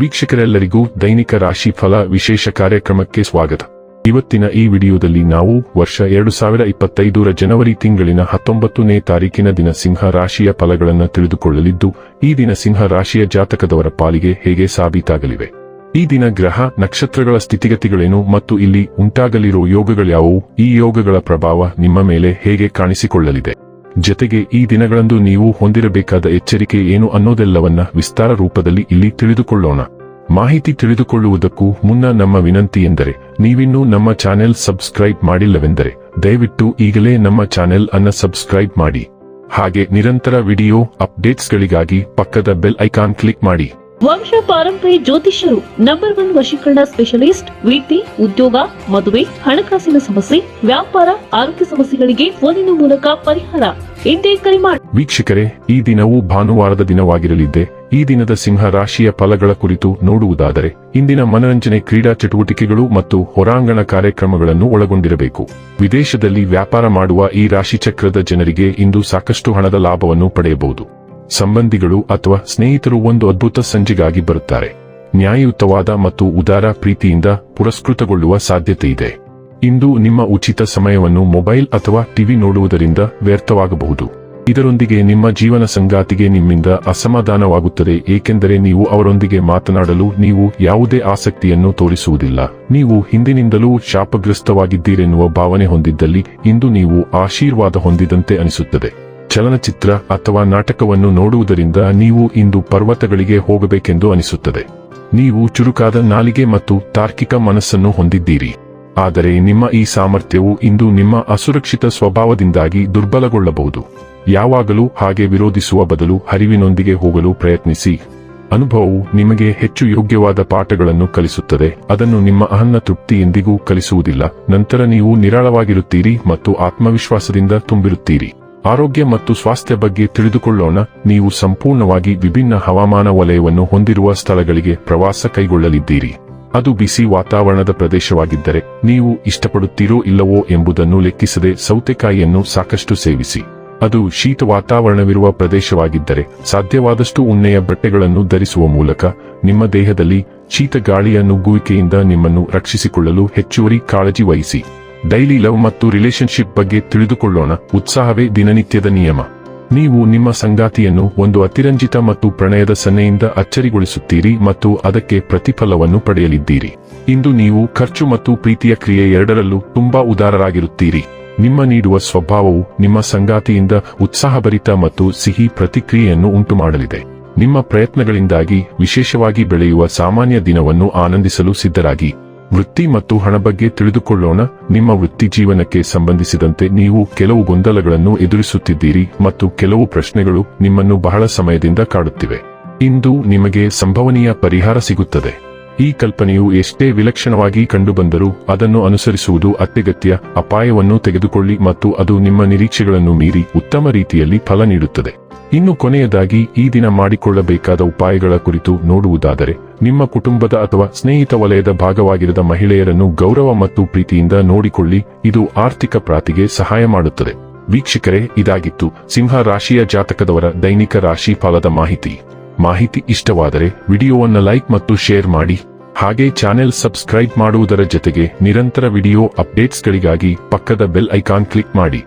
ವೀಕ್ಷಕರೆಲ್ಲರಿಗೂ ದೈನಿಕ ರಾಶಿ ಫಲ ವಿಶೇಷ ಕಾರ್ಯಕ್ರಮಕ್ಕೆ ಸ್ವಾಗತ. ಇವತ್ತಿನ ಈ ವಿಡಿಯೋದಲ್ಲಿ ನಾವು ವರ್ಷ 2025ರ ಜನವರಿ ತಿಂಗಳಿನ 19ನೇ ತಾರೀಕಿನ ದಿನ ಸಿಂಹ ರಾಶಿಯ ಫಲಗಳನ್ನು ತಿಳಿದುಕೊಳ್ಳಲಿದ್ದು, ಈ ದಿನ ಸಿಂಹ ರಾಶಿಯ ಜಾತಕದವರ ಪಾಲಿಗೆ ಹೇಗೆ ಸಾಬೀತಾಗಲಿವೆ, ಈ ದಿನ ಗ್ರಹ ನಕ್ಷತ್ರಗಳ ಸ್ಥಿತಿಗತಿಗಳೇನು ಮತ್ತು ಇಲ್ಲಿ ಉಂಟಾಗಲಿರೋ ಯೋಗಗಳ್ಯಾವುವು, ಈ ಯೋಗಗಳ ಪ್ರಭಾವ ನಿಮ್ಮ ಮೇಲೆ ಹೇಗೆ ಕಾಣಿಸಿಕೊಳ್ಳಲಿದೆ, ಜೊತೆಗೆ ಈ ದಿನಗಳಂದು ನೀವು ಹೊಂದಿರಬೇಕಾದ ಎಚ್ಚರಿಕೆ ಏನು ಅನ್ನೋದೆಲ್ಲವನ್ನ ವಿಸ್ತಾರ ರೂಪದಲ್ಲಿ ಇಲ್ಲಿ ತಿಳಿದುಕೊಳ್ಳೋಣ. ಮಾಹಿತಿ ತಿಳಿದುಕೊಳ್ಳುವುದಕ್ಕೂ ಮುನ್ನ ನಮ್ಮ ವಿನಂತಿ ಎಂದರೆ, ನೀವಿನ್ನೂ ನಮ್ಮ ಚಾನೆಲ್ ಸಬ್ಸ್ಕ್ರೈಬ್ ಮಾಡಿಲ್ಲವೆಂದರೆ ದಯವಿಟ್ಟು ಈಗಲೇ ನಮ್ಮ ಚಾನೆಲ್ ಅನ್ನು ಸಬ್ಸ್ಕ್ರೈಬ್ ಮಾಡಿ. ಹಾಗೆ ನಿರಂತರ ವಿಡಿಯೋ ಅಪ್ಡೇಟ್ಸ್ಗಳಿಗಾಗಿ ಪಕ್ಕದ ಬೆಲ್ ಐಕಾನ್ ಕ್ಲಿಕ್ ಮಾಡಿ. ವಂಶ ಪಾರಂಪರ್ಯ ಜ್ಯೋತಿಷ್ಯರು ನಂಬರ್ 1 ವಶೀಕರಣ ಸ್ಪೆಷಲಿಸ್ಟ್. ವೃತ್ತಿ, ಉದ್ಯೋಗ, ಮದುವೆ, ಹಣಕಾಸಿನ ಸಮಸ್ಯೆ, ವ್ಯಾಪಾರ, ಆರೋಗ್ಯ ಸಮಸ್ಯೆಗಳಿಗೆ ಫೋನಿನ ಮೂಲಕ ಪರಿಹಾರ. ಇಂದೇ ಕರೆ ಮಾಡಿ. ವೀಕ್ಷಕರೇ, ಈ ದಿನವೂ ಭಾನುವಾರದ ದಿನವಾಗಿರಲಿದ್ದೆ. ಈ ದಿನದ ಸಿಂಹ ರಾಶಿಯ ಫಲಗಳ ಕುರಿತು ನೋಡುವುದಾದರೆ, ಇಂದಿನ ಮನರಂಜನೆ, ಕ್ರೀಡಾ ಚಟುವಟಿಕೆಗಳು ಮತ್ತು ಹೊರಾಂಗಣ ಕಾರ್ಯಕ್ರಮಗಳನ್ನು ಒಳಗೊಂಡಿರಬೇಕು. ವಿದೇಶದಲ್ಲಿ ವ್ಯಾಪಾರ ಮಾಡುವ ಈ ರಾಶಿ ಚಕ್ರದ ಜನರಿಗೆ ಇಂದು ಸಾಕಷ್ಟು ಹಣದ ಲಾಭವನ್ನು ಪಡೆಯಬಹುದು. ಸಂಬಂಧಿಗಳು ಅಥವಾ ಸ್ನೇಹಿತರು ಒಂದು ಅದ್ಭುತ ಸಂಜೆಗಾಗಿ ಬರುತ್ತಾರೆ. ನ್ಯಾಯಯುತವಾದ ಮತ್ತು ಉದಾರ ಪ್ರೀತಿಯಿಂದ ಪುರಸ್ಕೃತಗೊಳ್ಳುವ ಸಾಧ್ಯತೆ ಇದೆ. ಇಂದು ನಿಮ್ಮ ಉಚಿತ ಸಮಯವನ್ನು ಮೊಬೈಲ್ ಅಥವಾ ಟಿವಿ ನೋಡುವುದರಿಂದ ವ್ಯರ್ಥವಾಗಬಹುದು. ಇದರೊಂದಿಗೆ ನಿಮ್ಮ ಜೀವನ ಸಂಗಾತಿಗೆ ನಿಮ್ಮಿಂದ ಅಸಮಾಧಾನವಾಗುತ್ತದೆ, ಏಕೆಂದರೆ ನೀವು ಅವರೊಂದಿಗೆ ಮಾತನಾಡಲು ನೀವು ಯಾವುದೇ ಆಸಕ್ತಿಯನ್ನು ತೋರಿಸುವುದಿಲ್ಲ. ನೀವು ಹಿಂದಿನಿಂದಲೂ ಶಾಪಗ್ರಸ್ತವಾಗಿದ್ದೀರೆನ್ನುವ ಭಾವನೆ ಹೊಂದಿದ್ದಲ್ಲಿ ಇಂದು ನೀವು ಆಶೀರ್ವಾದ ಹೊಂದಿದಂತೆ ಅನಿಸುತ್ತದೆ. ಚಲನಚಿತ್ರ ಅಥವಾ ನಾಟಕವನ್ನು ನೋಡುವುದರಿಂದ ನೀವು ಇಂದು ಪರ್ವತಗಳಿಗೆ ಹೋಗಬೇಕೆಂದು ಅನಿಸುತ್ತದೆ. ನೀವು ಚುರುಕಾದ ನಾಲಿಗೆ ಮತ್ತು ತಾರ್ಕಿಕ ಮನಸ್ಸನ್ನು ಹೊಂದಿದ್ದೀರಿ. ಆದರೆ ನಿಮ್ಮ ಈ ಸಾಮರ್ಥ್ಯವು ಇಂದು ನಿಮ್ಮ ಅಸುರಕ್ಷಿತ ಸ್ವಭಾವದಿಂದಾಗಿ ದುರ್ಬಲಗೊಳ್ಳಬಹುದು. ಯಾವಾಗಲೂ ಹಾಗೆ ವಿರೋಧಿಸುವ ಬದಲು ಹರಿವಿನೊಂದಿಗೆ ಹೋಗಲು ಪ್ರಯತ್ನಿಸಿ. ಅನುಭವವು ನಿಮಗೆ ಹೆಚ್ಚು ಯೋಗ್ಯವಾದ ಪಾಠಗಳನ್ನು ಕಲಿಸುತ್ತದೆ. ಅದನ್ನು ನಿಮ್ಮ ಅಹನ್ನ ತೃಪ್ತಿ ಎಂದಿಗೂ ಕಲಿಸುವುದಿಲ್ಲ. ನಂತರ ನೀವು ನಿರಾಳವಾಗಿರುತ್ತೀರಿ ಮತ್ತು ಆತ್ಮವಿಶ್ವಾಸದಿಂದ ತುಂಬಿರುತ್ತೀರಿ. ಆರೋಗ್ಯ ಮತ್ತು ಸ್ವಾಸ್ಥ್ಯ ಬಗ್ಗೆ ತಿಳಿದುಕೊಳ್ಳೋಣ. ನೀವು ಸಂಪೂರ್ಣವಾಗಿ ವಿಭಿನ್ನ ಹವಾಮಾನ ವಲಯವನ್ನು ಹೊಂದಿರುವ ಸ್ಥಳಗಳಿಗೆ ಪ್ರವಾಸ ಕೈಗೊಳ್ಳಲಿದ್ದೀರಿ. ಅದು ಬಿಸಿ ವಾತಾವರಣದ ಪ್ರದೇಶವಾಗಿದ್ದರೆ ನೀವು ಇಷ್ಟಪಡುತ್ತೀರೋ ಇಲ್ಲವೋ ಎಂಬುದನ್ನು ಲೆಕ್ಕಿಸದೆ ಸೌತೆಕಾಯಿಯನ್ನು ಸಾಕಷ್ಟು ಸೇವಿಸಿ. ಅದು ಶೀತ ವಾತಾವರಣವಿರುವ ಪ್ರದೇಶವಾಗಿದ್ದರೆ ಸಾಧ್ಯವಾದಷ್ಟು ಉಣ್ಣೆಯ ಬಟ್ಟೆಗಳನ್ನು ಧರಿಸುವ ಮೂಲಕ ನಿಮ್ಮ ದೇಹದಲ್ಲಿ ಶೀತ ಗಾಳಿಯ ನುಗ್ಗುವಿಕೆಯಿಂದ ನಿಮ್ಮನ್ನು ರಕ್ಷಿಸಿಕೊಳ್ಳಲು ಹೆಚ್ಚುವರಿ ಕಾಳಜಿ ವಹಿಸಿ. ಡೈಲಿ ಲವ್ ಮತ್ತು ರಿಲೇಶನ್ಶಿಪ್ ಬಗ್ಗೆ ತಿಳಿದುಕೊಳ್ಳೋಣ. ಉತ್ಸಾಹವೇ ದಿನನಿತ್ಯದ ನಿಯಮ. ನೀವು ನಿಮ್ಮ ಸಂಗಾತಿಯನ್ನು ಒಂದು ಅತಿರಂಜಿತ ಮತ್ತು ಪ್ರಣಯದ ಸನ್ನೆಯಿಂದ ಅಚ್ಚರಿಗೊಳಿಸುತ್ತೀರಿ ಮತ್ತು ಅದಕ್ಕೆ ಪ್ರತಿಫಲವನ್ನು ಪಡೆಯಲಿದ್ದೀರಿ. ಇಂದು ನೀವು ಖರ್ಚು ಮತ್ತು ಪ್ರೀತಿಯ ಕ್ರಿಯೆ ಎರಡರಲ್ಲೂ ತುಂಬಾ ಉದಾರರಾಗಿರುತ್ತೀರಿ. ನಿಮ್ಮ ನೀಡುವ ಸ್ವಭಾವವು ನಿಮ್ಮ ಸಂಗಾತಿಯಿಂದ ಉತ್ಸಾಹಭರಿತ ಮತ್ತು ಸಿಹಿ ಪ್ರತಿಕ್ರಿಯೆಯನ್ನು ಉಂಟುಮಾಡಲಿದೆ. ನಿಮ್ಮ ಪ್ರಯತ್ನಗಳಿಂದಾಗಿ ವಿಶೇಷವಾಗಿ ಬೆಳೆಯುವ ಸಾಮಾನ್ಯ ದಿನವನ್ನು ಆನಂದಿಸಲು ಸಿದ್ಧರಾಗಿ. ವೃತ್ತಿ ಮತ್ತು ಹಣ ಬಗ್ಗೆ ತಿಳಿದುಕೊಳ್ಳೋಣ. ನಿಮ್ಮ ವೃತ್ತಿ ಜೀವನಕ್ಕೆ ಸಂಬಂಧಿಸಿದಂತೆ ನೀವು ಕೆಲವು ಗೊಂದಲಗಳನ್ನು ಎದುರಿಸುತ್ತಿದ್ದೀರಿ ಮತ್ತು ಕೆಲವು ಪ್ರಶ್ನೆಗಳು ನಿಮ್ಮನ್ನು ಬಹಳ ಸಮಯದಿಂದ ಕಾಡುತ್ತಿವೆ. ಇಂದು ನಿಮಗೆ ಸಂಭವನೀಯ ಪರಿಹಾರ ಸಿಗುತ್ತದೆ. ಈ ಕಲ್ಪನೆಯು ಎಷ್ಟೇ ವಿಲಕ್ಷಣವಾಗಿ ಕಂಡುಬಂದರೂ ಅದನ್ನು ಅನುಸರಿಸುವುದು ಅತ್ಯಗತ್ಯ. ಅಪಾಯವನ್ನು ತೆಗೆದುಕೊಳ್ಳಿ ಮತ್ತು ಅದು ನಿಮ್ಮ ನಿರೀಕ್ಷೆಗಳನ್ನು ಮೀರಿ ಉತ್ತಮ ರೀತಿಯಲ್ಲಿ ಫಲ ನೀಡುತ್ತದೆ. ಇನ್ನು ಕೊನೆಯದಾಗಿ ಈ ದಿನ ಮಾಡಿಕೊಳ್ಳಬೇಕಾದ ಉಪಾಯಗಳ ಕುರಿತು ನೋಡುವುದಾದರೆ, ನಿಮ್ಮ ಕುಟುಂಬದ ಅಥವಾ ಸ್ನೇಹಿತ ವಲಯದ ಭಾಗವಾಗಿರದ ಮಹಿಳೆಯರನ್ನು ಗೌರವ ಮತ್ತು ಪ್ರೀತಿಯಿಂದ ನೋಡಿಕೊಳ್ಳಿ. ಇದು ಆರ್ಥಿಕ ಪ್ರಾಪ್ತಿಗೆ ಸಹಾಯ ಮಾಡುತ್ತದೆ. ವೀಕ್ಷಕರೇ, ಇದಾಗಿತ್ತು ಸಿಂಹ ರಾಶಿಯ ಜಾತಕದವರ ದೈನಿಕ ರಾಶಿ ಫಲದ ಮಾಹಿತಿ ಇಷ್ಟವಾದರೆ ವಿಡಿಯೋವನ್ನು ಲೈಕ್ ಮತ್ತು ಶೇರ್ ಮಾಡಿ. ಹಾಗೆ ಚಾನೆಲ್ ಸಬ್ಸ್ಕ್ರೈಬ್ ಮಾಡುವುದರ ಜೊತೆಗೆ ನಿರಂತರ ವಿಡಿಯೋ ಅಪ್ಡೇಟ್ಸ್ಗಳಿಗಾಗಿ ಪಕ್ಕದ ಬೆಲ್ ಐಕಾನ್ ಕ್ಲಿಕ್ ಮಾಡಿ.